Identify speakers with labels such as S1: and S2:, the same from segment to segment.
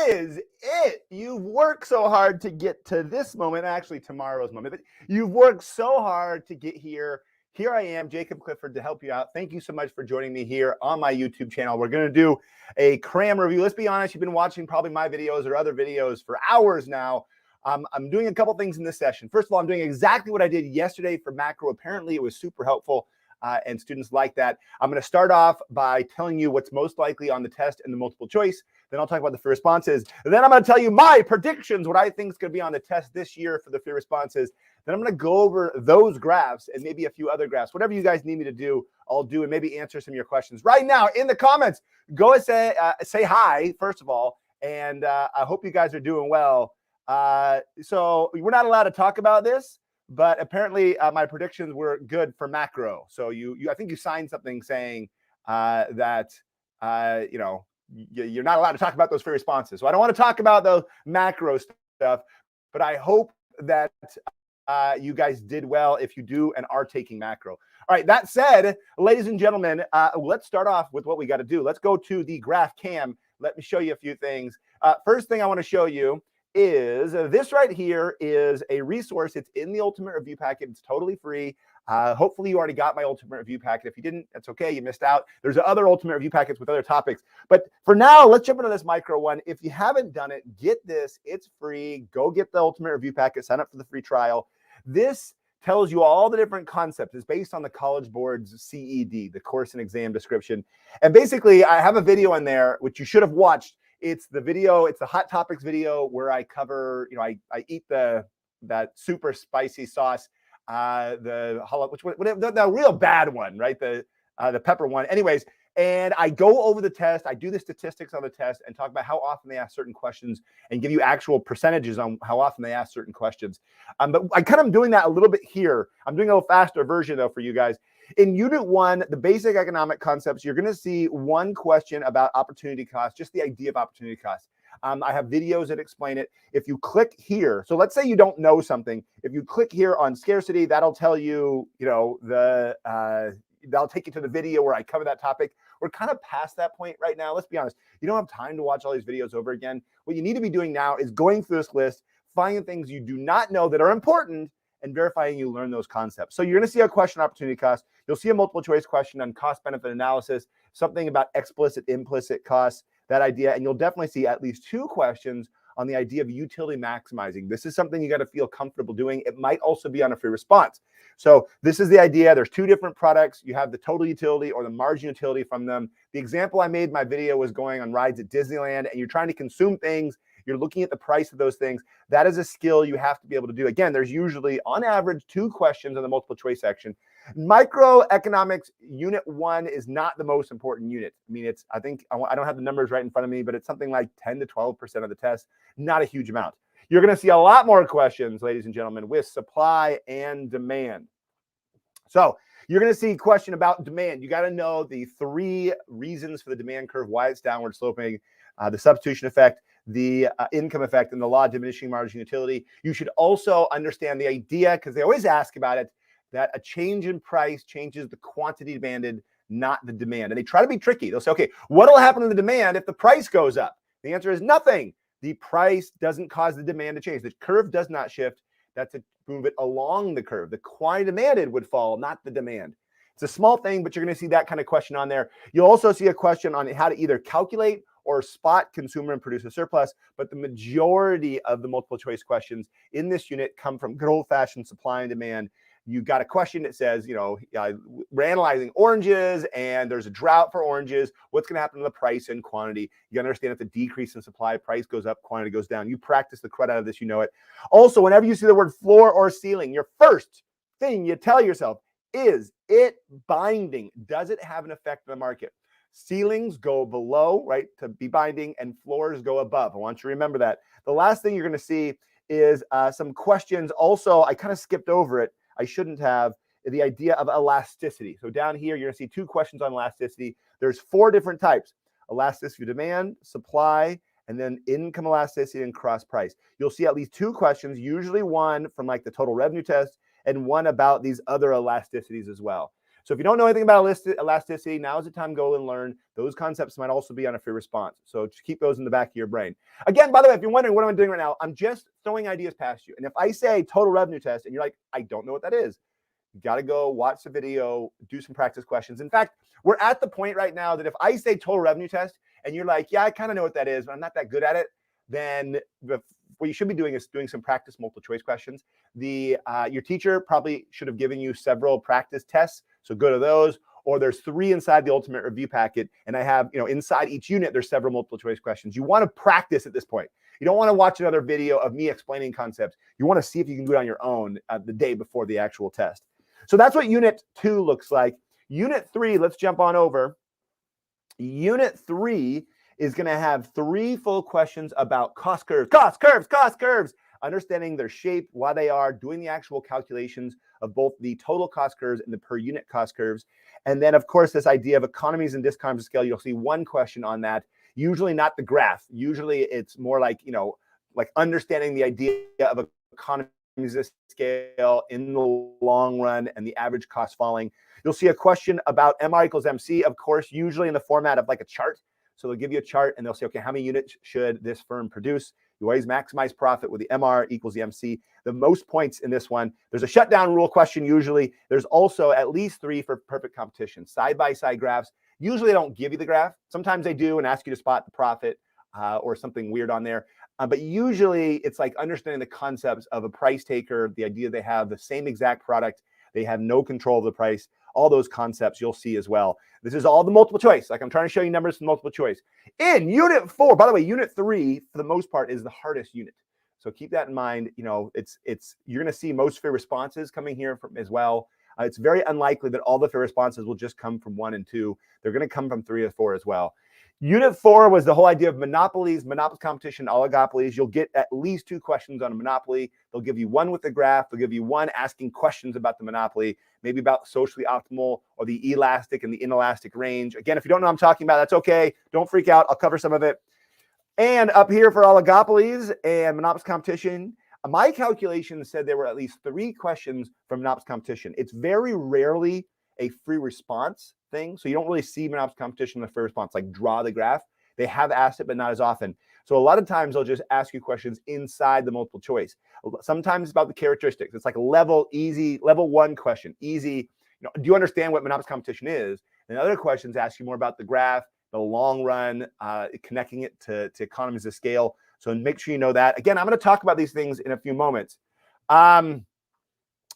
S1: is it. You've worked so hard to get to this moment, actually tomorrow's moment, but you've worked so hard to get here. Here I am, Jacob Clifford, to help you out. Thank you so much for joining me here on my YouTube channel. We're going to do a Cram review. Let's be honest, you've been watching probably my videos or other videos for hours now. I'm doing a couple things in this session. First of all, I'm doing exactly what I did yesterday for macro. Apparently, it was super helpful. And students like that. I'm going to start off by telling you what's most likely on the test and the multiple choice. Then I'll talk about the free responses. And then I'm going to tell you my predictions, what I think is going to be on the test this year for the free responses. Then I'm going to go over those graphs and maybe a few other graphs. Whatever you guys need me to do, I'll do, and maybe answer some of your questions right now in the comments. Go and say hi, first of all, and I hope you guys are doing well. So we're not allowed to talk about this, but apparently my predictions were good for macro. So I think you signed something saying that you're not allowed to talk about those free responses. So I don't want to talk about the macro stuff, but I hope that you guys did well if you do and are taking macro. All right, that said, ladies and gentlemen, let's start off with what we got to do. Let's go to the graph cam. Let me show you a few things. First thing I want to show you is this right here is a resource. It's in the Ultimate Review Packet. It's totally free. Hopefully you already got my Ultimate Review Packet. If you didn't, that's okay. You missed out. There's other Ultimate Review Packets with other topics. But for now, let's jump into this micro one. If you haven't done it, get this. It's free. Go get the Ultimate Review Packet. Sign up for the free trial. This tells you all the different concepts. It's based on the College Board's CED, the course and exam description. And basically, I have a video in there, which you should have watched. It's the video, it's the Hot Topics video where I cover, I eat that super spicy sauce, the real bad one, right? The pepper one. Anyways, and I go over the test. I do the statistics on the test and talk about how often they ask certain questions and give you actual percentages on how often they ask certain questions. But I kind of doing that a little bit here. I'm doing a little faster version though for you guys. In Unit 1, the basic economic concepts, you're going to see one question about opportunity cost, just the idea of opportunity cost. I have videos that explain it. If you click here, so let's say you don't know something. If you click here on scarcity, that'll tell you, that'll take you to the video where I cover that topic. We're kind of past that point right now. Let's be honest. You don't have time to watch all these videos over again. What you need to be doing now is going through this list, finding things you do not know that are important, and verifying you learn those concepts. So you're going to see a question opportunity cost. You'll see a multiple choice question on cost benefit analysis, something about explicit, implicit costs, that idea. And you'll definitely see at least 2 questions on the idea of utility maximizing. This is something you got to feel comfortable doing. It might also be on a free response. So this is the idea. There's 2 different products. You have the total utility or the margin utility from them. The example I made in my video was going on rides at Disneyland, and you're trying to consume things. You're looking at the price of those things. That is a skill you have to be able to do. Again, there's usually on average 2 questions in the multiple choice section. Microeconomics Unit 1 is not the most important unit. I mean, I don't have the numbers right in front of me, but it's something like 10 to 12% of the test. Not a huge amount. You're going to see a lot more questions, ladies and gentlemen, with supply and demand. So you're going to see a question about demand. You got to know the 3 reasons for the demand curve, why it's downward sloping, the substitution effect, the income effect, and the law of diminishing marginal utility. You should also understand the idea, because they always ask about it, that a change in price changes the quantity demanded, not the demand. And they try to be tricky. They'll say, okay, what will happen to the demand if the price goes up? The answer is nothing. The price doesn't cause the demand to change. The curve does not shift. That's to move it along the curve. The quantity demanded would fall, not the demand. It's a small thing, but you're going to see that kind of question on there. You'll also see a question on how to either calculate or spot consumer and producer surplus, but the majority of the multiple choice questions in this unit come from good old-fashioned supply and demand. You got a question that says, we're analyzing oranges and there's a drought for oranges. What's going to happen to the price and quantity? You got to understand if the decrease in supply, price goes up, quantity goes down. You practice the crud out of this, you know it. Also, whenever you see the word floor or ceiling, your first thing you tell yourself, is it binding? Does it have an effect on the market? Ceilings go below, right, to be binding, and floors go above. I want you to remember that. The last thing you're going to see is some questions. Also, I kind of skipped over it. I shouldn't have. The idea of elasticity. So down here, you're going to see 2 questions on elasticity. There's 4 different types: elasticity of demand, supply, and then income elasticity and cross price. You'll see at least 2 questions, usually one from like the total revenue test and one about these other elasticities as well. So if you don't know anything about elasticity, now is the time to go and learn. Those concepts might also be on a free response. So just keep those in the back of your brain. Again, by the way, if you're wondering what I'm doing right now, I'm just throwing ideas past you. And if I say total revenue test and you're like, I don't know what that is, you got to go watch the video, do some practice questions. In fact, we're at the point right now that if I say total revenue test and you're like, yeah, I kind of know what that is, but I'm not that good at it, then what you should be doing is doing some practice multiple choice questions. Your teacher probably should have given you several practice tests. So go to those, or there's 3 inside the ultimate review packet. And I have, inside each unit, there's several multiple choice questions. You want to practice at this point. You don't want to watch another video of me explaining concepts. You want to see if you can do it on your own the day before the actual test. So that's what unit 2 looks like. Unit 3, let's jump on over. Unit 3 is going to have 3 full questions about cost curves, understanding their shape, why they are, doing the actual calculations of both the total cost curves and the per unit cost curves. And then, of course, this idea of economies and diseconomies of scale, you'll see 1 question on that. Usually not the graph. Usually it's more like, like understanding the idea of economies of scale in the long run and the average cost falling. You'll see a question about MR equals MC, of course, usually in the format of like a chart. So they'll give you a chart and they'll say, okay, how many units should this firm produce? You always maximize profit with the MR equals the MC. The most points in this one, there's a shutdown rule question usually. There's also at least 3 for perfect competition. Side-by-side graphs. Usually they don't give you the graph. Sometimes they do and ask you to spot the profit or something weird on there. But usually it's like understanding the concepts of a price taker, the idea they have the same exact product, they have no control of the price, all those concepts you'll see as well. This is all the multiple choice. Like I'm trying to show you numbers from multiple choice. In unit 4, by the way, unit 3, for the most part, is the hardest unit. So keep that in mind. You're going to see most fair responses coming here from as well. It's very unlikely that all the fair responses will just come from 1 and 2. They're going to come from 3 or 4 as well. Unit 4 was the whole idea of monopolies, monopoly competition, oligopolies. You'll get at least 2 questions on a monopoly. They'll give you 1 with the graph. They'll give you 1 asking questions about the monopoly, maybe about socially optimal or the elastic and the inelastic range. Again, if you don't know what I'm talking about, that's okay. Don't freak out. I'll cover some of it. And up here for oligopolies and monopoly competition, my calculations said there were at least 3 questions from monopoly competition. It's very rarely a free response thing. So you don't really see monopoly competition in the free response, like draw the graph. They have asked it, but not as often. So a lot of times they'll just ask you questions inside the multiple choice. Sometimes it's about the characteristics. It's like a level 1 question, easy. Do you understand what monopoly competition is? And other questions ask you more about the graph, the long run, connecting it to economies of scale. So make sure you know that. Again, I'm going to talk about these things in a few moments.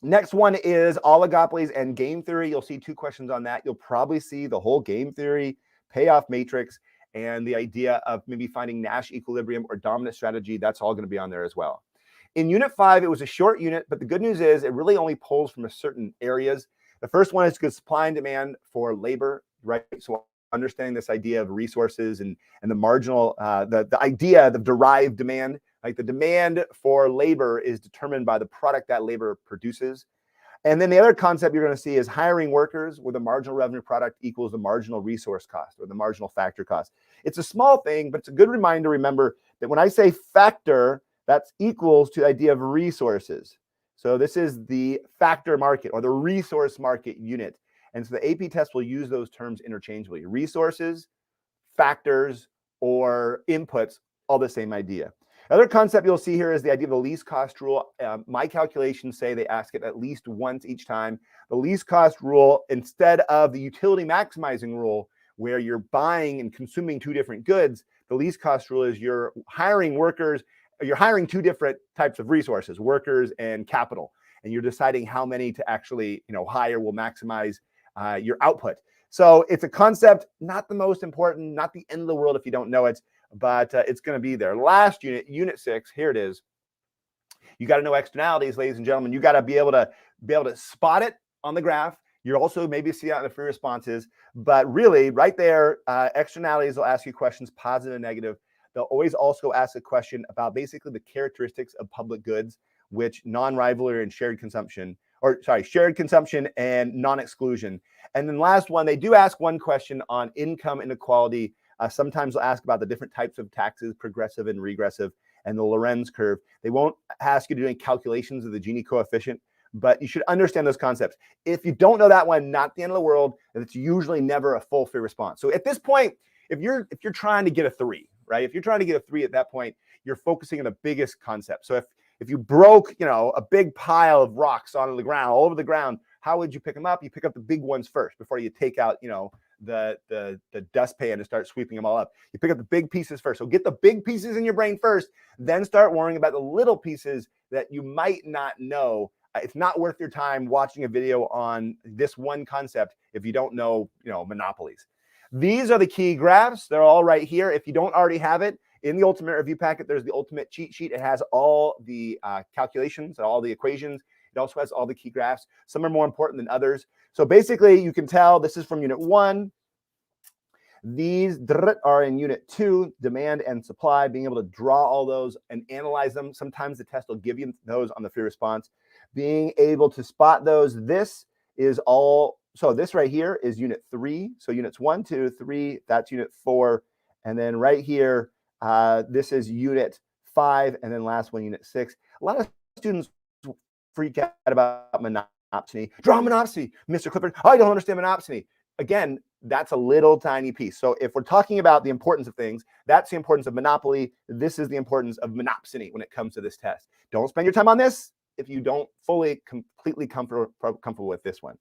S1: Next one is oligopolies and game theory. You'll see 2 questions on that. You'll probably see the whole game theory, payoff matrix, and the idea of maybe finding Nash equilibrium or dominant strategy. That's all going to be on there as well. In unit 5, it was a short unit, but the good news is it really only pulls from a certain areas. The first one is good supply and demand for labor, right? So understanding this idea of resources and the marginal, the idea of derived demand. Like the demand for labor is determined by the product that labor produces. And then the other concept you're going to see is hiring workers with a marginal revenue product equals the marginal resource cost or the marginal factor cost. It's a small thing, but it's a good reminder to remember that when I say factor, that's equals to the idea of resources. So this is the factor market or the resource market unit. And so the AP test will use those terms interchangeably. Resources, factors, or inputs, all the same idea. Another concept you'll see here is the idea of the least cost rule. My calculations say they ask it at least once each time. The least cost rule, instead of the utility maximizing rule, where you're buying and consuming 2 different goods, the least cost rule is you're hiring workers, you're hiring 2 different types of resources, workers and capital, and you're deciding how many to actually hire will maximize your output. So it's a concept, not the most important, not the end of the world if you don't know it, but it's going to be there. Last unit, unit 6, here it is. You got to know externalities, ladies and gentlemen. You got to be able to spot it on the graph. You're also maybe see that in the free responses, but really right there, externalities will ask you questions, positive and negative. They'll always also ask a question about basically the characteristics of public goods, which non-rivalry and shared consumption, shared consumption and non-exclusion. And then last one, they do ask 1 question on income inequality. Sometimes they'll ask about the different types of taxes, progressive and regressive, and the Lorenz curve. They won't ask you to do any calculations of the Gini coefficient, but you should understand those concepts. If you don't know that one, not the end of the world, and it's usually never a full free response. So at this point, if you're trying to get a 3, right? If you're trying to get a 3 at that point, you're focusing on the biggest concept. So if you broke, a big pile of rocks onto the ground, all over the ground, how would you pick them up? You pick up the big ones first before you take out, the dustpan and start sweeping them all up. You pick up the big pieces first. So get the big pieces in your brain first, then start worrying about the little pieces that you might not know. It's not worth your time watching a video on this one concept if you don't know, monopolies. These are the key graphs. They're all right here. If you don't already have it, in the Ultimate Review Packet, there's the Ultimate Cheat Sheet. It has all the calculations, all the equations. It also has all the key graphs. Some are more important than others. So basically, you can tell this is from Unit 1. These are in Unit 2, demand and supply, being able to draw all those and analyze them. Sometimes the test will give you those on the free response. Being able to spot those, this is all. So this right here is Unit 3. So Units 1, 2, 3, that's Unit 4. And then right here, this is Unit 5. And then last one, Unit 6. A lot of students freak out about monopsony. Draw monopsony, Mr. Clifford. I don't understand monopsony. Again, that's a little tiny piece. So if we're talking about the importance of things, that's the importance of monopoly. This is the importance of monopsony when it comes to this test. Don't spend your time on this if you don't completely comfortable with this one.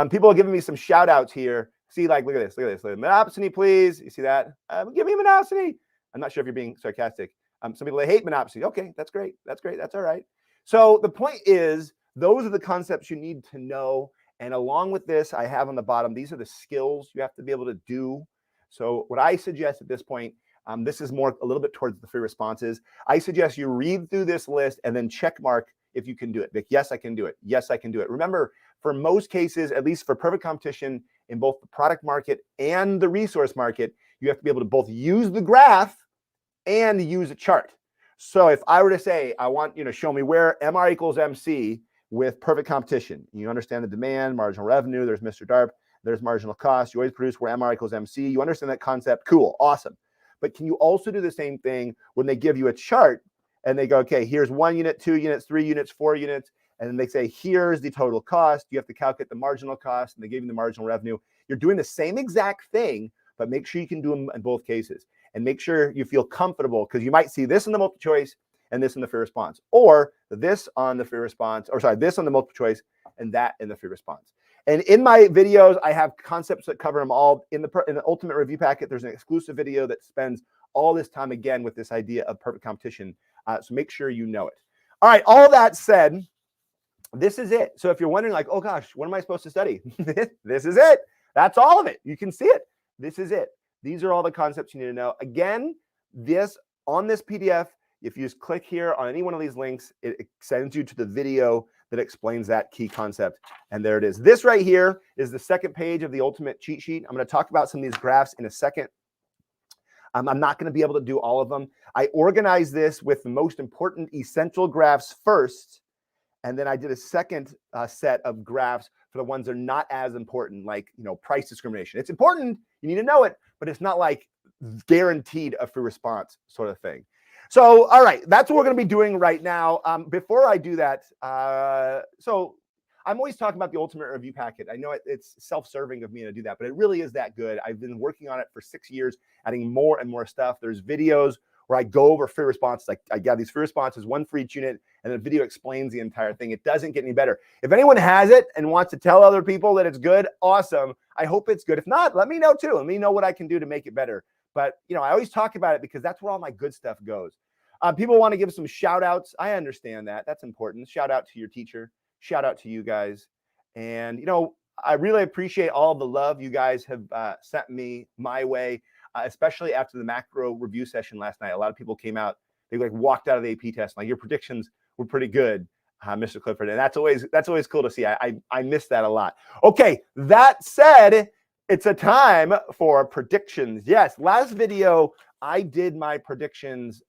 S1: People are giving me some shout outs here. See, like, look at this. Monopsony, please. You see that? Give me monopsony. I'm not sure if you're being sarcastic. Some people, they hate monopsony. Okay, that's great. That's all right. So the point is, those are the concepts you need to know. And along with this, I have on the bottom, these are the skills you have to be able to do. So what I suggest at this point, this is more a little bit towards the free responses. I suggest you read through this list and then check mark if you can do it. Like, yes, I can do it. Yes, I can do it. Remember, for most cases, at least for perfect competition in both the product market and the resource market, you have to be able to both use the graph and use a chart. So if I were to say, I want you to show me where MR equals MC with perfect competition, you understand the demand, marginal revenue, there's Mr. DARP, there's marginal cost, you always produce where MR equals MC, you understand that concept, cool, awesome. But can you also do the same thing when they give you a chart and they go, okay, here's 1 unit, 2 units, 3 units, 4 units, and then they say, here's the total cost. You have to calculate the marginal cost, and they give you the marginal revenue. You're doing the same exact thing, but make sure you can do them in both cases. And make sure you feel comfortable, because you might see this in the multiple choice and this in the free response, or this on the free response, or sorry, this on the multiple choice and that in the free response. And in my videos, I have concepts that cover them all. In the Ultimate Review Packet, there's an exclusive video that spends all this time again with this idea of perfect competition. So make sure you know it. All right, all that said, this is it. So if you're wondering, like, oh gosh, what am I supposed to study? This is it. That's all of it. You can see it. This is it. These are all the concepts you need to know. Again, on this PDF, if you just click here on any one of these links, it sends you to the video that explains that key concept. And there it is. This right here is the second page of the Ultimate Cheat Sheet. I'm going to talk about some of these graphs in a second. I'm not going to be able to do all of them. I organized this with the most important essential graphs first, and then I did a second set of graphs for the ones that are not as important, like, price discrimination. It's important, you need to know it, but it's not like guaranteed a free response sort of thing. So, all right, that's what we're going to be doing right now. Before I do that, so I'm always talking about the Ultimate Review Packet. I know it's self-serving of me to do that, but it really is that good. I've been working on it for 6 years, adding more and more stuff. There's videos where I go over free responses. Like, I got these free responses, one for each unit, and the video explains the entire thing. It doesn't get any better. If anyone has it and wants to tell other people that it's good, awesome. I hope it's good. If not, let me know too. Let me know what I can do to make it better. But, I always talk about it because that's where all my good stuff goes. People want to give some shout outs. I understand that. That's important. Shout out to your teacher. Shout out to you guys. And, I really appreciate all the love you guys have sent me my way, especially after the macro review session last night. A lot of people came out, they walked out of the AP test. Like, your predictions were pretty good, Mr. Clifford. And that's always cool to see. I miss that a lot. Okay, that said, it's a time for predictions. Yes, last video, I did my predictions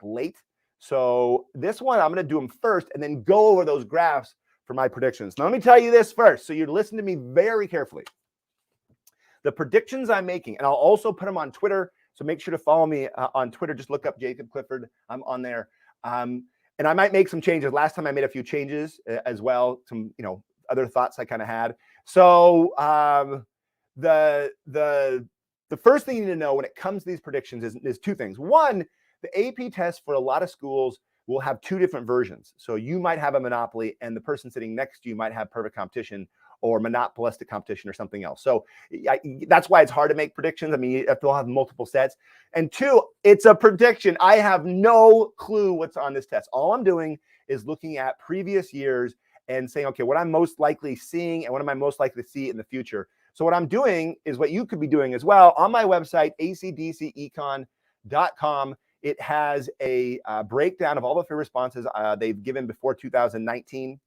S1: late. So this one, I'm going to do them first and then go over those graphs for my predictions. Now, let me tell you this first, so you listen to me very carefully. The predictions I'm making, and I'll also put them on Twitter, so make sure to follow me on Twitter. Just look up Jacob Clifford. I'm on there. And I might make some changes. Last time I made a few changes as well, some other thoughts I kind of had. So the first thing you need to know when it comes to these predictions is two things. One, the AP test for a lot of schools will have two different versions. So you might have a monopoly and the person sitting next to you might have perfect competition or monopolistic competition or something else. So that's why it's hard to make predictions. I mean, they'll have multiple sets. And two, it's a prediction. I have no clue what's on this test. All I'm doing is looking at previous years and saying, okay, what I'm most likely seeing and what am I most likely to see in the future. So what I'm doing is what you could be doing as well. On my website, acdcecon.com, it has a breakdown of all the free responses they've given before 2019.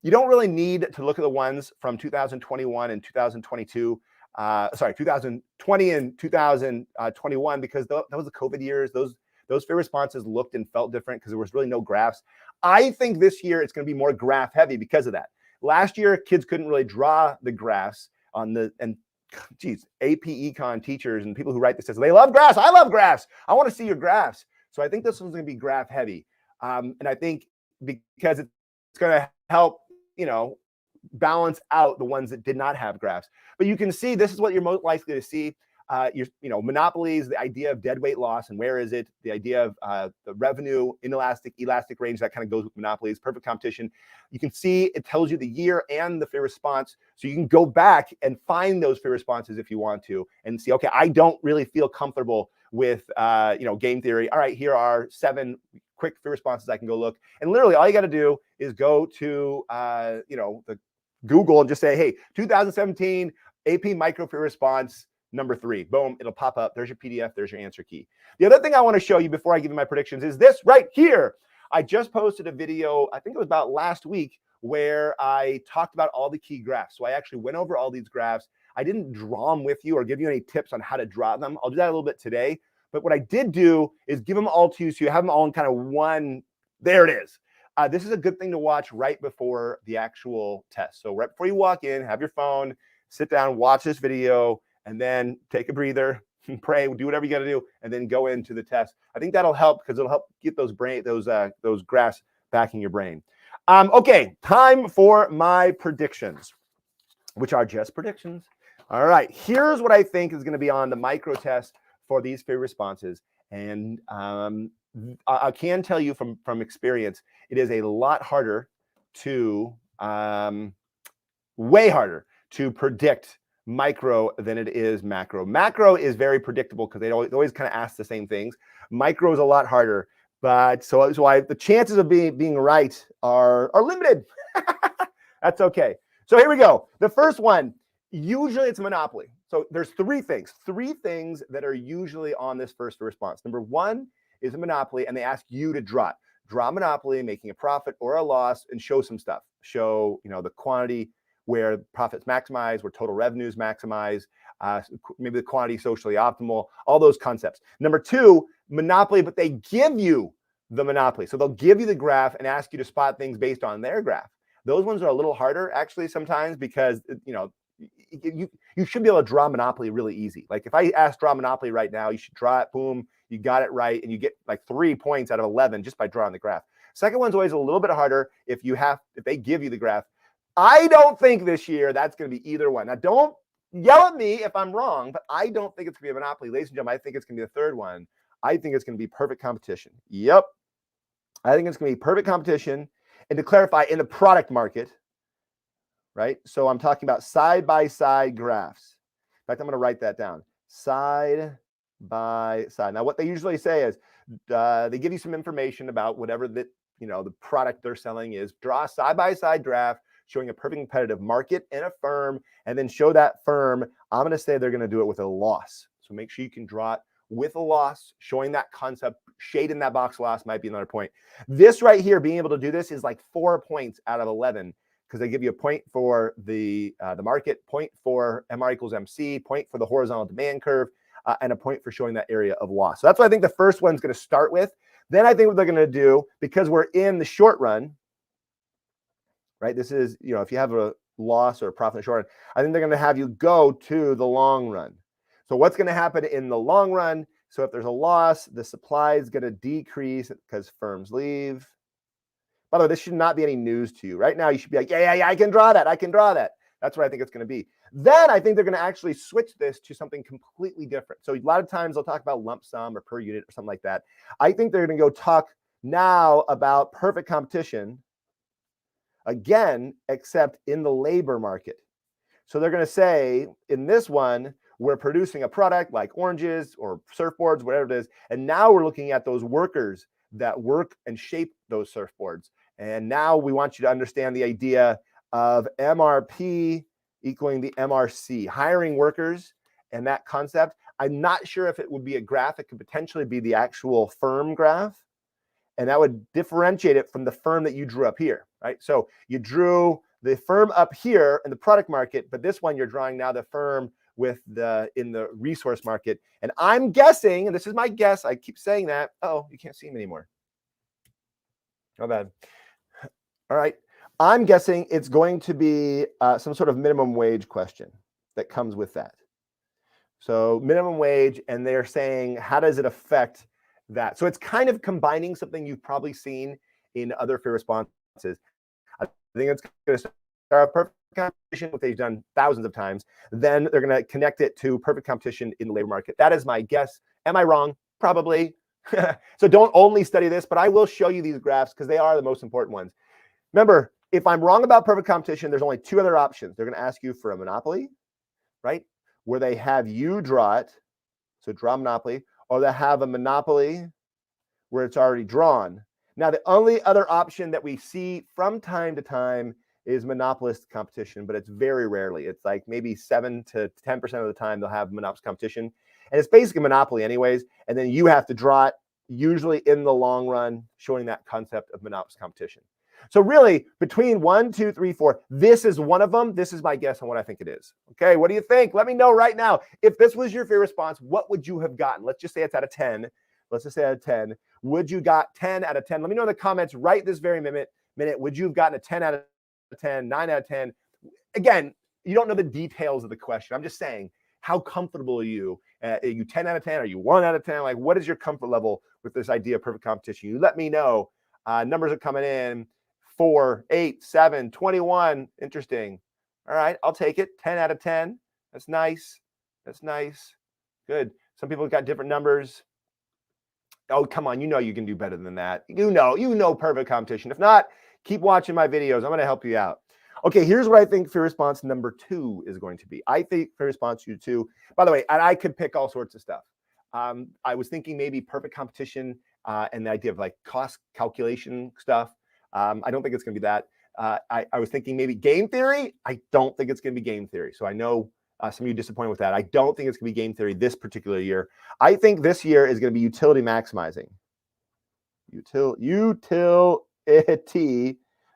S1: You don't really need to look at the ones from 2021 and 2022. 2020 and 2021, because that was the COVID years. Those free responses looked and felt different because there was really no graphs. I think this year it's going to be more graph heavy because of that. Last year, kids couldn't really draw the graphs AP Econ teachers and people who write this test, they love graphs. I love graphs. I want to see your graphs. So I think this one's going to be graph heavy. And I think because it's going to help, balance out the ones that did not have graphs. But you can see this is what you're most likely to see. Monopolies, the idea of dead weight loss and where is it, the idea of the revenue, inelastic, elastic range, that kind of goes with monopolies, perfect competition. You can see it tells you the year and the free response. So you can go back and find those free responses if you want to and see, okay, I don't really feel comfortable with, game theory. All right, here are 7 quick free responses I can go look. And literally all you got to do is go to, the Google and just say, hey, 2017 AP micro free response number 3. Boom, it'll pop up. There's your PDF. There's your answer key. The other thing I want to show you before I give you my predictions is this right here. I just posted a video, I think it was about last week, where I talked about all the key graphs. So I actually went over all these graphs. I didn't draw them with you or give you any tips on how to draw them. I'll do that a little bit today. But what I did do is give them all to you so you have them all in kind of one. There it is. This is a good thing to watch right before the actual test. So right before you walk in, have your phone, sit down, watch this video, and then take a breather, pray, do whatever you got to do, and then go into the test. I think that'll help because it'll help get those graphs back in your brain. Okay, time for my predictions, which are just predictions. All right, here's what I think is going to be on the micro test for these free responses. And I can tell you from experience, it is a lot harder to, way harder to predict micro than it is macro. Macro is very predictable because they always kind of ask the same things. Micro is a lot harder, but so the chances of being right are limited. That's okay. So here we go. The first one, usually it's a monopoly. So there's three things that are usually on this first response. Number 1 is a monopoly, and they ask you to draw a monopoly, making a profit or a loss, and show some stuff. Show, the quantity where profits maximize, where total revenues maximize, maybe the quantity socially optimal, all those concepts. Number 2, monopoly, but they give you the monopoly. So they'll give you the graph and ask you to spot things based on their graph. Those ones are a little harder actually sometimes because, you should be able to draw monopoly really easy. Like if I ask draw monopoly right now, you should draw it, boom, you got it right, and you get like 3 points out of 11 just by drawing the graph. Second one's always a little bit harder if they give you the graph. I don't think this year that's going to be either one. Now, don't yell at me if I'm wrong, but I don't think it's going to be a monopoly. Ladies and gentlemen, I think it's going to be the third one. I think it's going to be perfect competition. Yep. I think it's going to be perfect competition. And to clarify, in the product market, right? So I'm talking about side-by-side graphs. In fact, I'm going to write that down. Side by side. Now, what they usually say is they give you some information about whatever the product they're selling is. Draw a side-by-side graph showing a perfect competitive market and a firm, and then show that firm. I'm going to say they're going to do it with a loss. So make sure you can draw it with a loss, showing that concept. Shade in that box loss might be another point. This right here, being able to do this is like 4 points out of 11 because they give you a point for the market, point for MR equals MC, point for the horizontal demand curve, and a point for showing that area of loss. So that's what I think the first one's going to start with. Then I think what they're going to do, because we're in the short run, right? This is, if you have a loss or a profit in the short run, I think they're going to have you go to the long run. So what's going to happen in the long run? So if there's a loss, the supply is going to decrease because firms leave. By the way, this should not be any news to you. Right now, you should be like, yeah, I can draw that. I can draw that. That's what I think it's going to be. Then I think they're going to actually switch this to something completely different. So a lot of times they'll talk about lump sum or per unit or something like that. I think they're going to go talk now about perfect competition again, except in the labor market. So they're going to say in this one, we're producing a product like oranges or surfboards, whatever it is. And now we're looking at those workers that work and shape those surfboards. And now we want you to understand the idea of MRP equaling the MRC, hiring workers and that concept. I'm not sure if it would be a graph. It could potentially be the actual firm graph. And that would differentiate it from the firm that you drew up here, right? So you drew the firm up here in the product market, but this one you're drawing now the firm with in the resource market. And I'm guessing, and this is my guess, I keep saying that. Oh, you can't see me anymore. Oh, bad. All right. I'm guessing it's going to be some sort of minimum wage question that comes with that. So minimum wage, and they're saying, how does it affect that? So it's kind of combining something you've probably seen in other fair responses. I think it's going to start perfect competition, which they've done thousands of times. Then they're going to connect it to perfect competition in the labor market. That is my guess. Am I wrong? Probably. So don't only study this, but I will show you these graphs because they are the most important ones. Remember, if I'm wrong about perfect competition, there's only two other options. They're going to ask you for a monopoly, right? Where they have you draw it. So draw monopoly, or they have a monopoly where it's already drawn. Now, the only other option that we see from time to time is monopolist competition, but it's very rarely. It's like maybe 7 to 10% of the time they'll have monopolist competition. And it's basically monopoly anyways. And then you have to draw it, usually in the long run, showing that concept of monopolist competition. So really, between 1, 2, 3, 4, this is one of them. This is my guess on what I think it is. Okay, what do you think? Let me know right now. If this was your fair response, what would you have gotten? Let's just say it's out of 10. Let's just say out of 10. Would you got 10 out of 10? Let me know in the comments right this very minute. Would you have gotten a 10 out of 10, 9 out of 10? Again, you don't know the details of the question. I'm just saying, how comfortable are you? Are you 10 out of 10? Are you 1 out of 10? Like, what is your comfort level with this idea of perfect competition? You let me know. Numbers are coming in. 4, 8, 7, 21. Interesting. All right, I'll take it. 10 out of 10. That's nice. That's nice. Good. Some people got different numbers. Oh, come on. You know you can do better than that. You know perfect competition. If not, keep watching my videos. I'm going to help you out. Okay, here's what I think fair response number 2 is going to be. I think fair response 2, by the way, and I could pick all sorts of stuff. I was thinking maybe perfect competition and the idea of like cost calculation stuff. I don't think it's going to be that. I was thinking maybe game theory. I don't think it's going to be game theory. So I know some of you are disappointed with that. I don't think it's going to be game theory this particular year. I think this year is going to be utility maximizing. Utility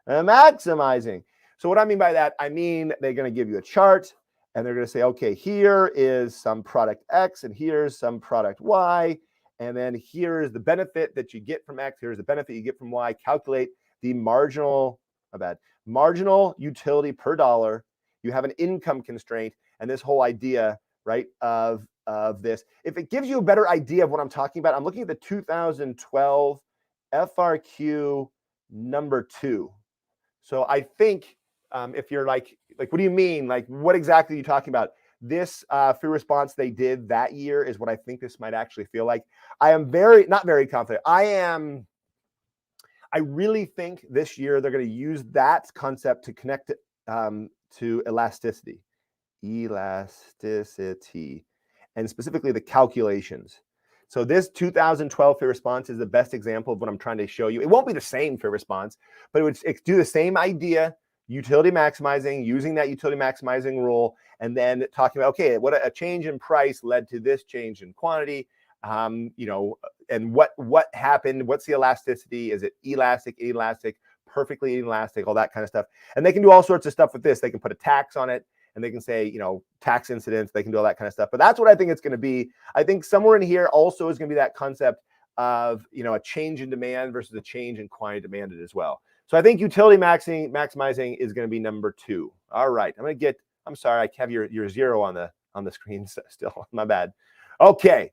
S1: maximizing. So what I mean by that, I mean they're going to give you a chart and they're going to say, okay, here is some product X and here's some product Y. And then here's the benefit that you get from X. Here's the benefit you get from Y. Calculate the marginal utility per dollar. You have an income constraint and this whole idea, right, of this. If it gives you a better idea of what I'm talking about, I'm looking at the 2012 FRQ number 2. So I think if you're like, what do you mean? Like, what exactly are you talking about? This free response they did that year is what I think this might actually feel like. I am not very confident. I really think this year they're going to use that concept to connect it to elasticity, and specifically the calculations. So this 2012 fair response is the best example of what I'm trying to show you. It won't be the same fair response, but it would do the same idea, utility maximizing, using that utility maximizing rule, and then talking about, okay, what a change in price led to this change in quantity, and what happened, what's the elasticity, is it elastic, inelastic, perfectly inelastic, all that kind of stuff. And they can do all sorts of stuff with this. They can put a tax on it, and they can say, tax incidence, they can do all that kind of stuff. But that's what I think it's going to be. I think somewhere in here also is going to be that concept of, a change in demand versus a change in quantity demanded as well. So I think utility maximizing is going to be number 2. All right. I'm sorry, I have your 0 on the screen still. My bad. Okay.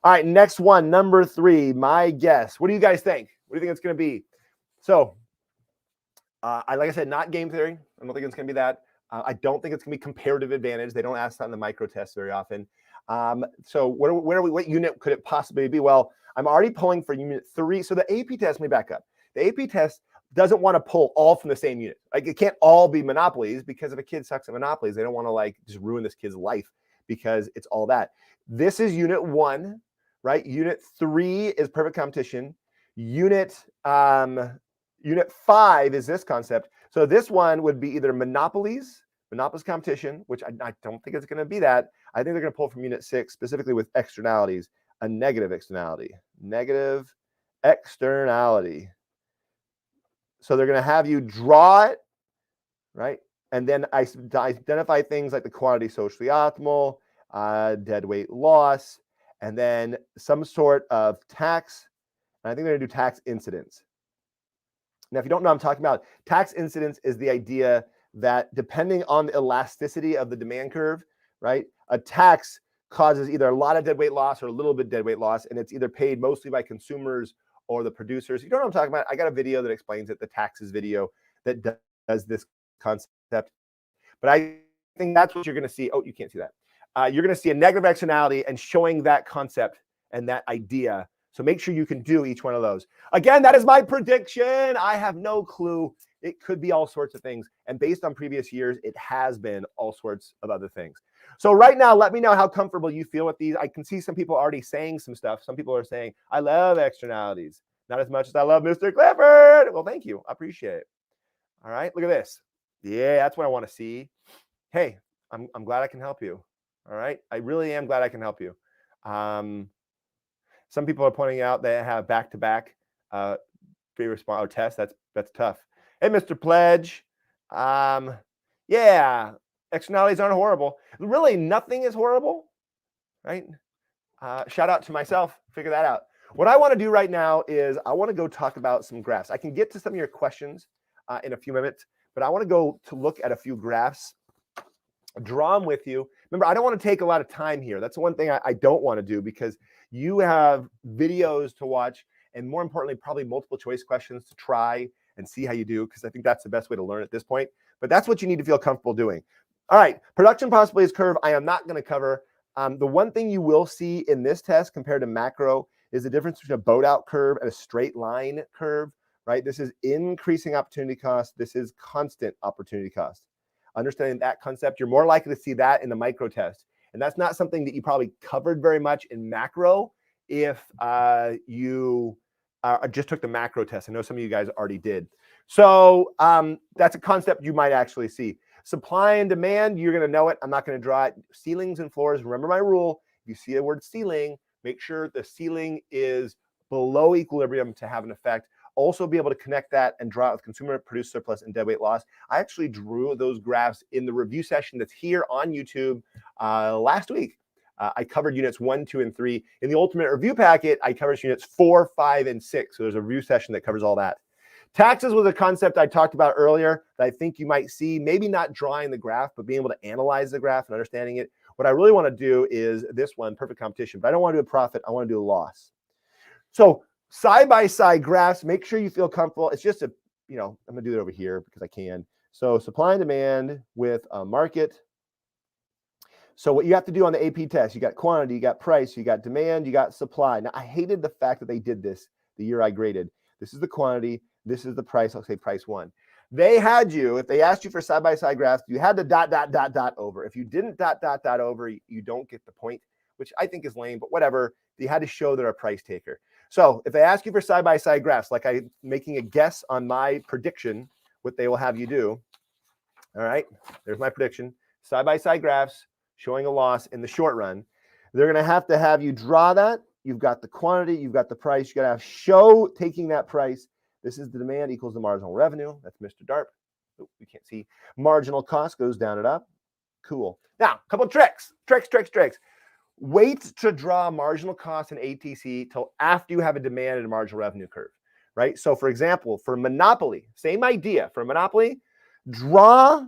S1: All right. Next one, number 3, my guess. What do you guys think? What do you think it's going to be? So Like I said, not game theory. I don't think it's going to be that. I don't think it's going to be comparative advantage. They don't ask that in the micro test very often. So what unit could it possibly be? Well, I'm already pulling for unit 3. So the AP test, let me back up. The AP test doesn't want to pull all from the same unit. Like it can't all be monopolies, because if a kid sucks at monopolies, they don't want to like just ruin this kid's life because it's all that. This is unit 1, right? Unit 3 is perfect competition. Unit 5 is this concept. So this one would be either monopolies competition, which I don't think it's going to be that. I think they're going to pull from unit 6, specifically with externalities, a negative externality. So they're going to have you draw it, right? And then identify things like the quantity socially optimal, dead weight loss, and then some sort of tax. And I think they're going to do tax incidence. Now, if you don't know what I'm talking about, tax incidence is the idea that depending on the elasticity of the demand curve, right, a tax causes either a lot of dead weight loss or a little bit dead weight loss, and it's either paid mostly by consumers or the producers. If you don't know what I'm talking about, I got a video that explains it, the taxes video that does this concept. But I think that's what you're going to see. Oh, you can't see that. You're going to see a negative externality and showing that concept and that idea. So make sure you can do each one of those. Again, that is my prediction. I have no clue. It could be all sorts of things. And based on previous years, it has been all sorts of other things. So right now, let me know how comfortable you feel with these. I can see some people already saying some stuff. Some people are saying, I love externalities. Not as much as I love Mr. Clifford. Well, thank you. I appreciate it. All right, look at this. Yeah, that's what I want to see. Hey, I'm glad I can help you. All right, I really am glad I can help you. Some people are pointing out they have back-to-back pre-response tests. That's tough. Hey, Mr. Pledge. Yeah, externalities aren't horrible. Really, nothing is horrible, right? Shout out to myself. Figure that out. What I want to do right now is I want to go talk about some graphs. I can get to some of your questions in a few minutes, but I want to go to look at a few graphs, draw them with you. Remember, I don't want to take a lot of time here. That's the one thing I don't want to do, because you have videos to watch, and more importantly, probably multiple choice questions to try and see how you do, because I think that's the best way to learn at this point. But that's what you need to feel comfortable doing. All right, production possibilities curve, I am not going to cover. The one thing you will see in this test compared to macro is the difference between a boat out curve and a straight line curve, right? This is increasing opportunity cost. This is constant opportunity cost. Understanding that concept, you're more likely to see that in the micro test. And that's not something that you probably covered very much in macro if you just took the macro test. I know some of you guys already did. So that's a concept you might actually see. Supply and demand, you're going to know it. I'm not going to draw it. Ceilings and floors, remember my rule. If you see the word ceiling, make sure the ceiling is below equilibrium to have an effect. Also be able to connect that and draw it with consumer produced surplus and dead weight loss. I actually drew those graphs in the review session that's here on YouTube last week. I covered units 1, 2, and 3. In the ultimate review packet, I covered units 4, 5, and 6. So there's a review session that covers all that. Taxes was a concept I talked about earlier that I think you might see, maybe not drawing the graph, but being able to analyze the graph and understanding it. What I really want to do is this one, perfect competition, but I don't want to do a profit. I want to do a loss. So side-by-side graphs, make sure you feel comfortable. It's just I'm going to do it over here because I can. So supply and demand with a market. So what you have to do on the AP test, you got quantity, you got price, you got demand, you got supply. Now, I hated the fact that they did this the year I graded. This is the quantity. This is the price. I'll say price 1. They had you, if they asked you for side-by-side graphs, you had to ... over. If you didn't ... over, you don't get the point, which I think is lame, but whatever. You had to show they're a price taker. So if they ask you for side-by-side graphs, like I'm making a guess on my prediction, what they will have you do. All right, there's my prediction. Side-by-side graphs showing a loss in the short run. They're going to have you draw that. You've got the quantity, you've got the price. You got to have show taking that price. This is the demand equals the marginal revenue. That's Mr. Darp. Oh, you can't see. Marginal cost goes down and up. Cool. Now, a couple of tricks. Wait to draw marginal cost and ATC till after you have a demand and a marginal revenue curve, right? So for example, for monopoly, same idea. For monopoly, draw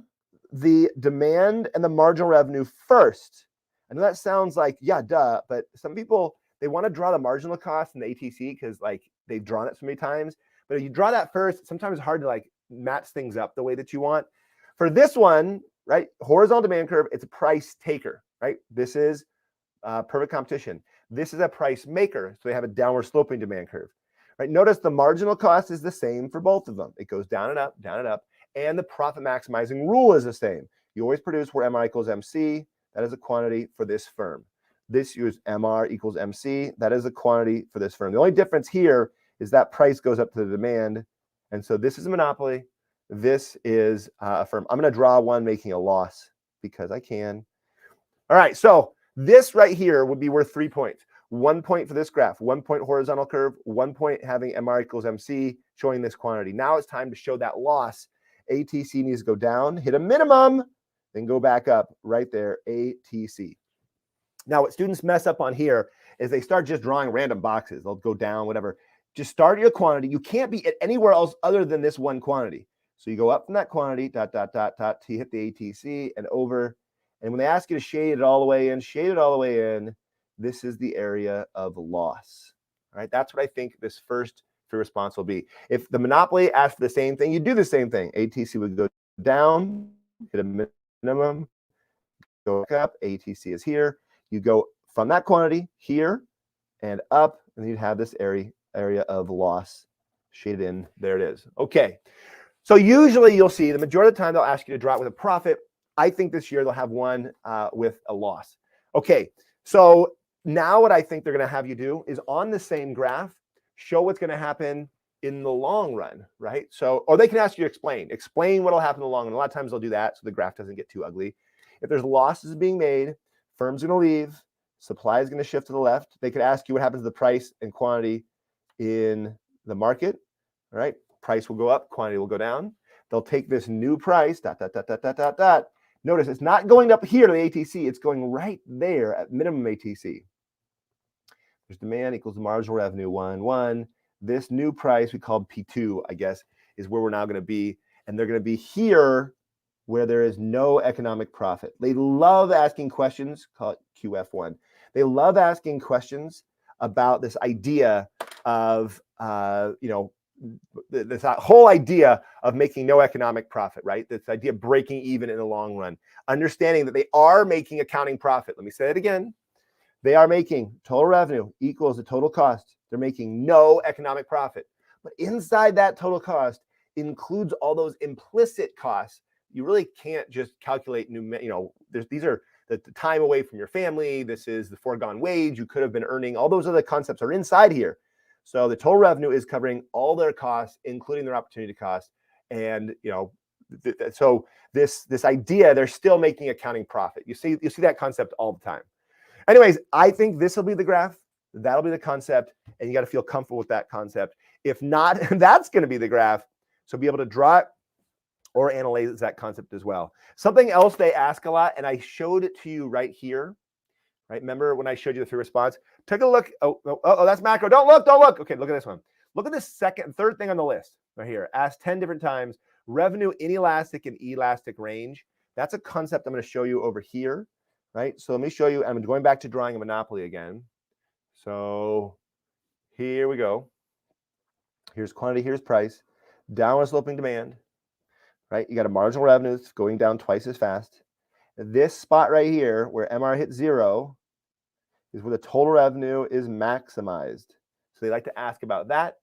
S1: the demand and the marginal revenue first. I know that sounds like, yeah, duh, but some people, they want to draw the marginal cost and the ATC because like they've drawn it so many times. But if you draw that first, sometimes it's hard to like match things up the way that you want. For this one, right, horizontal demand curve, it's a price taker, right? This is perfect competition. This is a price maker, so they have a downward sloping demand curve, right? Notice the marginal cost is the same for both of them. It goes down and up, and the profit maximizing rule is the same. You always produce where MR equals MC. That is a quantity for this firm. This use MR equals MC. That is a quantity for this firm. The only difference here is that price goes up to the demand, and so this is a monopoly. This is a firm. I'm going to draw one making a loss because I can. All right, so this right here would be worth 3 points. 1 point for this graph, 1 point horizontal curve, 1 point having MR equals MC, showing this quantity. Now it's time to show that loss. ATC needs to go down, hit a minimum, then go back up right there, ATC. Now, what students mess up on here is they start just drawing random boxes. They'll go down, whatever. Just start your quantity. You can't be at anywhere else other than this one quantity. So you go up from that quantity, to hit the ATC and over. And when they ask you to shade it all the way in, shade it all the way in, this is the area of loss. All right, that's what I think this first free response will be. If the monopoly asks for the same thing, you do the same thing. ATC would go down, hit a minimum, go back up, ATC is here. You go from that quantity here and up, and you'd have this area of loss shaded in. There it is. Okay. So usually you'll see the majority of the time they'll ask you to draw it with a profit. I think this year they'll have one with a loss. Okay. So now what I think they're going to have you do is on the same graph, show what's going to happen in the long run, right? So, or they can ask you to explain what will happen in the long run. A lot of times they'll do that so the graph doesn't get too ugly. If there's losses being made, firm's going to leave, supply is going to shift to the left. They could ask you what happens to the price and quantity in the market, all right? Price will go up, quantity will go down. They'll take this new price, Notice it's not going up here to the ATC. It's going right there at minimum ATC. There's demand equals the marginal revenue, 1. This new price we called P2, I guess, is where we're now going to be. And they're going to be here where there is no economic profit. They love asking questions, call it QF1. They love asking questions about this idea of, this whole idea of making no economic profit, right? This idea of breaking even in the long run, understanding that they are making accounting profit. Let me say it again. They are making total revenue equals the total cost. They're making no economic profit. But inside that total cost includes all those implicit costs. You really can't just calculate these are the time away from your family. This is the foregone wage you could have been earning. All those other concepts are inside here. So the total revenue is covering all their costs, including their opportunity costs. And so this idea, they're still making accounting profit. You see that concept all the time. Anyways, I think this will be the graph. That'll be the concept, and you got to feel comfortable with that concept. If not, that's going to be the graph. So be able to draw it or analyze that concept as well. Something else they ask a lot, and I showed it to you right here. Right? Remember when I showed you the free response? Take a look. Oh, that's macro. Don't look. Okay, look at this one. Look at this third thing on the list right here. Asked 10 different times. Revenue inelastic and elastic range. That's a concept I'm going to show you over here. Right? So let me show you. I'm going back to drawing a monopoly again. So here we go. Here's quantity. Here's price. Downward sloping demand. Right? You got a marginal revenue that's going down twice as fast. This spot right here where MR hits 0 is where the total revenue is maximized. So they like to ask about that,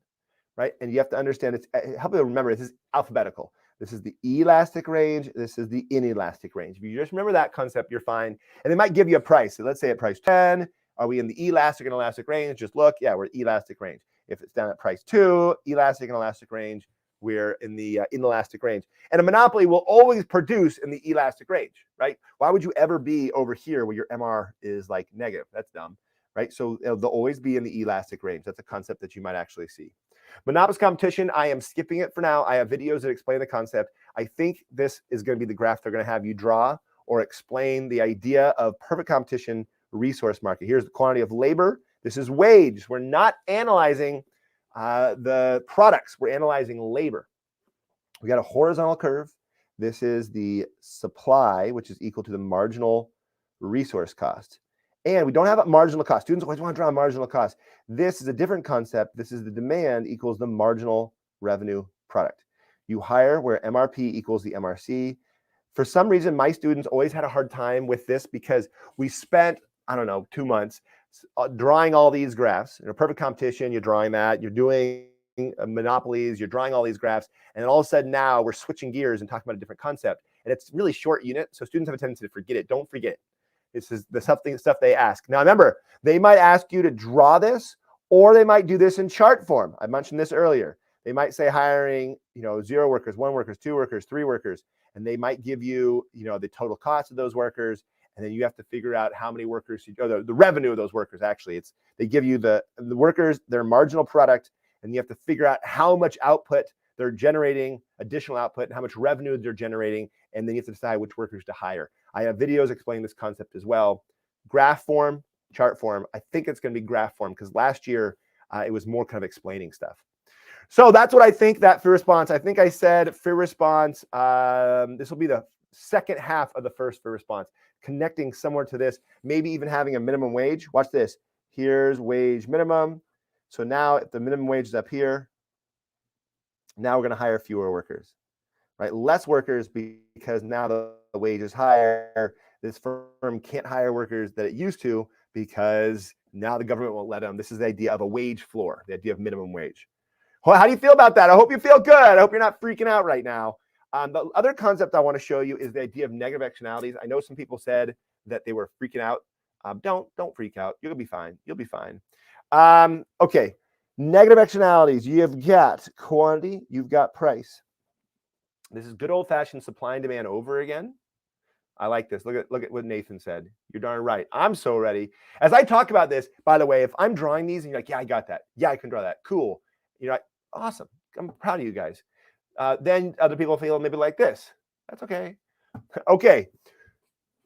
S1: right? And you have to understand, help you remember, this is alphabetical. This is the elastic range. This is the inelastic range. If you just remember that concept, you're fine. And they might give you a price. So let's say at price 10, are we in the elastic and elastic range? Just look, yeah, we're elastic range. If it's down at price 2, elastic and elastic range, we're in the inelastic range. And a monopoly will always produce in the elastic range, right? Why would you ever be over here where your MR is like negative? That's dumb, right? So they'll always be in the elastic range. That's a concept that you might actually see. Monopoly competition, I am skipping it for now. I have videos that explain the concept. I think this is going to be the graph they're going to have you draw or explain the idea of perfect competition resource market. Here's the quantity of labor. This is wage. We're not analyzing the products. We're analyzing labor. We got a horizontal curve. This is the supply, which is equal to the marginal resource cost. And we don't have a marginal cost. Students always want to draw a marginal cost. This is a different concept. This is the demand equals the marginal revenue product. You hire where MRP equals the MRC. For some reason, my students always had a hard time with this because we spent, I don't know, 2 months drawing all these graphs. In a perfect competition, you're drawing that. You're doing monopolies. You're drawing all these graphs. And then all of a sudden now we're switching gears and talking about a different concept. And it's really short unit. So students have a tendency to forget it. Don't forget it. This is the stuff they ask. Now, remember, they might ask you to draw this, or they might do this in chart form. I mentioned this earlier. They might say hiring, 0 workers, 1 workers, 2 workers, 3 workers, and they might give you, the total cost of those workers, and then you have to figure out how many workers, or the revenue of those workers. Actually, they give you the workers, their marginal product, and you have to figure out how much output they're generating, additional output, and how much revenue they're generating, and then you have to decide which workers to hire. I have videos explaining this concept as well. Graph form, chart form. I think it's going to be graph form because last year it was more kind of explaining stuff. So that's what I think that free response. I think I said free response. This will be the second half of the first free response, connecting somewhere to this, maybe even having a minimum wage. Watch this. Here's wage minimum. So now if the minimum wage is up here, now we're going to hire fewer workers, right? Less workers because now the wage is higher. This firm can't hire workers that it used to because now the government won't let them. This is the idea of a wage floor, the idea of minimum wage. Well, how do you feel about that? I hope you feel good. I hope you're not freaking out right now. The other concept I want to show you is the idea of negative externalities. I know some people said that they were freaking out. Don't freak out. You'll be fine. You'll be fine. Okay. Negative externalities. You've got quantity. You've got price. This is good old-fashioned supply and demand over again. I like this. Look at what Nathan said. You're darn right. I'm so ready. As I talk about this, by the way, if I'm drawing these and you're like, yeah, I got that. Yeah, I can draw that. Cool. Awesome. I'm proud of you guys. Then other people feel maybe like this. That's okay. Okay.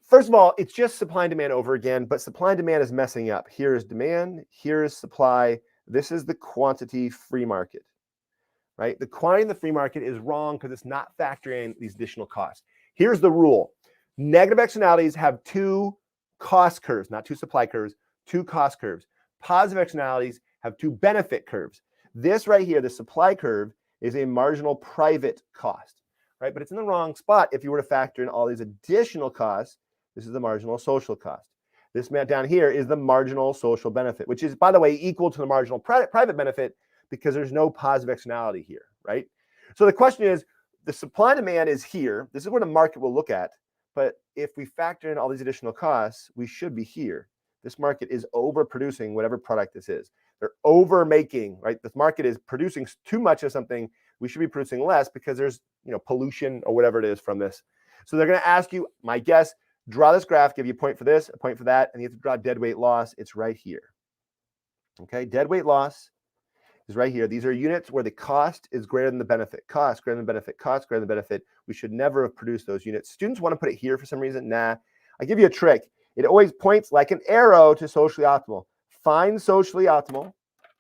S1: First of all, it's just supply and demand over again, but supply and demand is messing up. Here is demand. Here is supply. This is the quantity free market, right? The quantity in the free market is wrong because it's not factoring these additional costs. Here's the rule. Negative externalities have 2 cost curves, not 2 supply curves, 2 cost curves. Positive externalities have 2 benefit curves. This right here, the supply curve, is a marginal private cost, right? But it's in the wrong spot if you were to factor in all these additional costs. This is the marginal social cost. This down here is the marginal social benefit, which is, by the way, equal to the marginal private benefit because there's no positive externality here, right? So the question is, the supply and demand is here. This is where the market will look at. But if we factor in all these additional costs, we should be here. This market is overproducing whatever product this is. They're over making, right? This market is producing too much of something. We should be producing less because there's, pollution or whatever it is from this. So they're going to ask you, my guess, draw this graph, give you a point for this, a point for that, and you have to draw dead weight loss. It's right here. Okay, dead weight loss is right here. These are units where the cost is greater than the benefit. Cost greater than the benefit. Cost greater than the benefit. We should never have produced those units. Students want to put it here for some reason. Nah, I give you a trick. It always points like an arrow to socially optimal. Find socially optimal,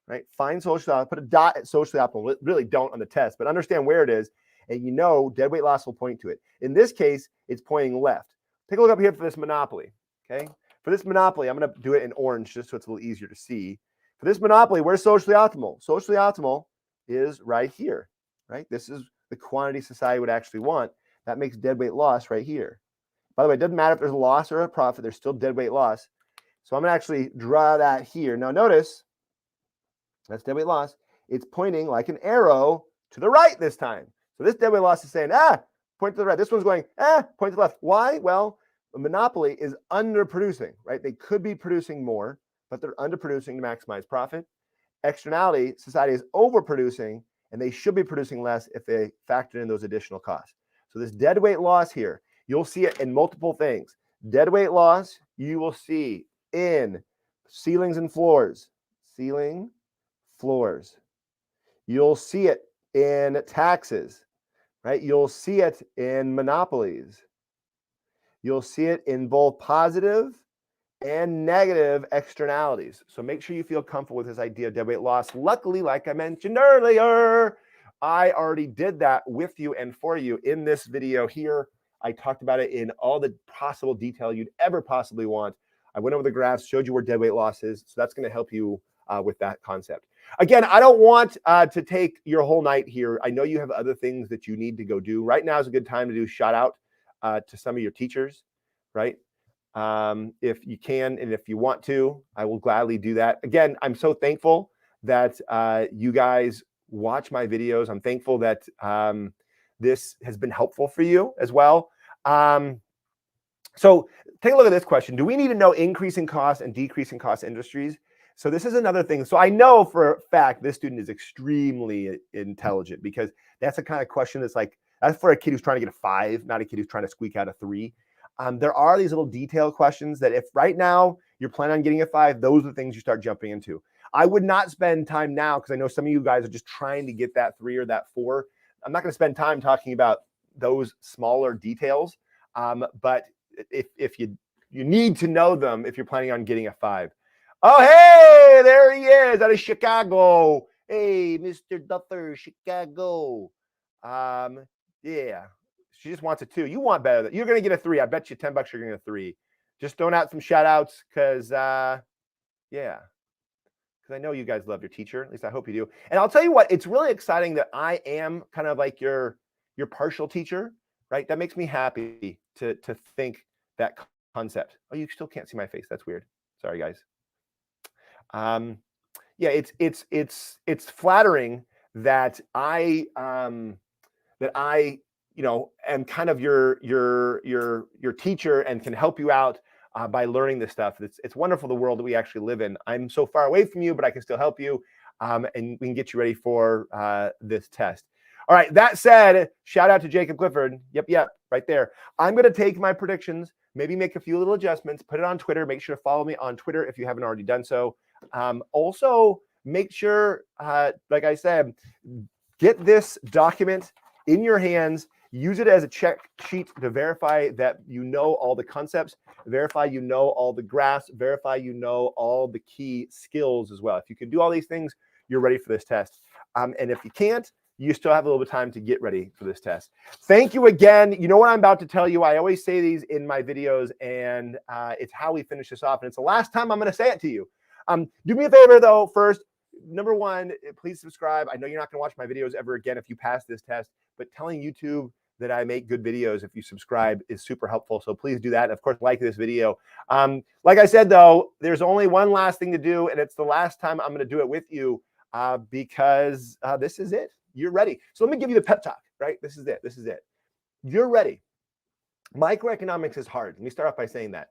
S1: right? Find socially optimal. Put a dot at socially optimal. Really don't on the test, but understand where it is. And dead weight loss will point to it. In this case, it's pointing left. Take a look up here for this monopoly, okay? For this monopoly, I'm going to do it in orange just so it's a little easier to see. For this monopoly, where's socially optimal? Socially optimal is right here, right? This is the quantity society would actually want. That makes dead weight loss right here. By the way, it doesn't matter if there's a loss or a profit. There's still dead weight loss. So I'm going to actually draw that here. Now notice, that's dead weight loss. It's pointing like an arrow to the right this time. So this dead weight loss is saying, point to the right. This one's going, point to the left. Why? Well, the monopoly is underproducing, right? They could be producing more, but they're underproducing to maximize profit. Externality, society is overproducing, and they should be producing less if they factor in those additional costs. So this dead weight loss here, you'll see it in multiple things. Dead weight loss, you will see in ceilings and floors. Ceiling, floors. You'll see it in taxes, right? You'll see it in monopolies. You'll see it in both positive and negative externalities. So make sure you feel comfortable with this idea of dead weight loss. Luckily, like I mentioned earlier, I already did that with you and for you in this video here. I talked about it in all the possible detail you'd ever possibly want. I went over the graphs, showed you where dead weight loss is. So that's going to help you with that concept. Again, I don't want to take your whole night here. I know you have other things that you need to go do. Right now is a good time to do shout out to some of your teachers, right? If you can and if you want to, I will gladly do that. Again, I'm so thankful that you guys watch my videos. I'm thankful that this has been helpful for you as well. So take a look at this question. Do we need to know increasing cost and decreasing cost industries? So this is another thing. So I know for a fact this student is extremely intelligent, because that's the kind of question that's like, that's for a kid who's trying to get a 5, not a kid who's trying to squeak out a 3. There are these little detail questions that if right now you're planning on getting a 5, those are the things you start jumping into. I would not spend time now, because I know some of you guys are just trying to get that 3 or that 4. I'm not going to spend time talking about those smaller details, but if you need to know them if you're planning on getting a 5. Oh, hey, there he is out of Chicago. Hey, Mr. Duffer, Chicago. Yeah, she just wants a 2. You want better. You're going to get a 3. I bet you $10 you're going to get a 3. Just throwing out some shout outs because, yeah, because I know you guys love your teacher. At least I hope you do. And I'll tell you what, it's really exciting that I am kind of like your partial teacher, right? That makes me happy to think that concept. Oh, you still can't see my face. That's weird. Sorry, guys. Yeah, it's flattering that I you know, am kind of your teacher and can help you out by learning this stuff. It's wonderful, the world that we actually live in. I'm so far away from you, but I can still help you, and we can get you ready for this test. All right, that said, shout out to Jacob Clifford. Yep, right there. I'm going to take my predictions, maybe make a few little adjustments, put it on Twitter. Make sure to follow me on Twitter if you haven't already done so. Also, make sure, like I said, get this document in your hands. Use it as a check sheet to verify that you know all the concepts, verify you know all the graphs, verify you know all the key skills as well. If you can do all these things, you're ready for this test. And if you can't, you still have a little bit of time to get ready for this test. Thank you again. You know what I'm about to tell you. I always say these in my videos, and it's how we finish this off. And it's the last time I'm going to say it to you. Do me a favor, though, first. Number 1, please subscribe. I know you're not going to watch my videos ever again if you pass this test, but telling YouTube that I make good videos if you subscribe is super helpful. So please do that. And of course, like this video. Like I said, though, there's only one last thing to do, and it's the last time I'm going to do it with you because this is it. You're ready. So let me give you the pep talk, right? This is it. This is it. You're ready. Microeconomics is hard. Let me start off by saying that.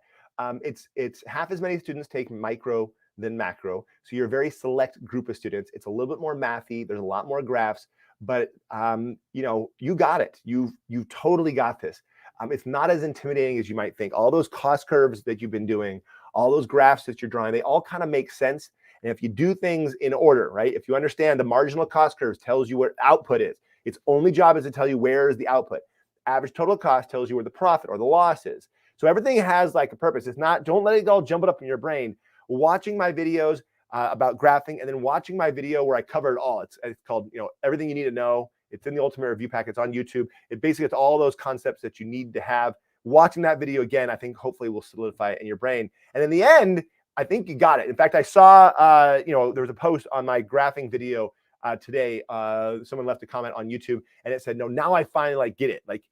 S1: It's half as many students take micro than macro. So you're a very select group of students. It's a little bit more mathy. There's a lot more graphs, but you know, you got it. You totally got this. It's not as intimidating as you might think. All those cost curves that you've been doing, all those graphs that you're drawing, they all kind of make sense. And if you do things in order, right? If you understand the marginal cost curves tells you where output is. Its only job is to tell you where is the output. Average total cost tells you where the profit or the loss is. So everything has like a purpose. It's not, don't let it all jumble up in your brain. Watching my videos about graphing, and then watching my video where I cover it all. It's called, you know, Everything You Need to Know. It's in the Ultimate Review Pack. It's on YouTube. It basically, it's all those concepts that you need to have. Watching that video again, I think hopefully will solidify it in your brain. And in the end, I think you got it. In fact, I saw, you know, there was a post on my graphing video today. Someone left a comment on YouTube, and it said, "No, now I finally like get it." Like,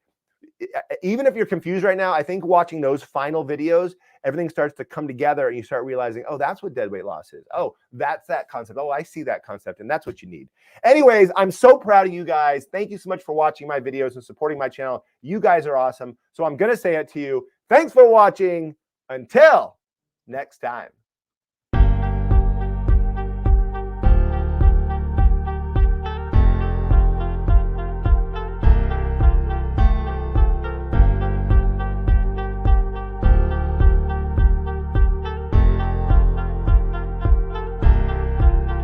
S1: even if you're confused right now, I think watching those final videos, everything starts to come together, and you start realizing, oh, that's what dead weight loss is. Oh, that's that concept. Oh, I see that concept, and that's what you need. Anyways, I'm so proud of you guys. Thank you so much for watching my videos and supporting my channel. You guys are awesome. So I'm going to say it to you. Thanks for watching. Until next time.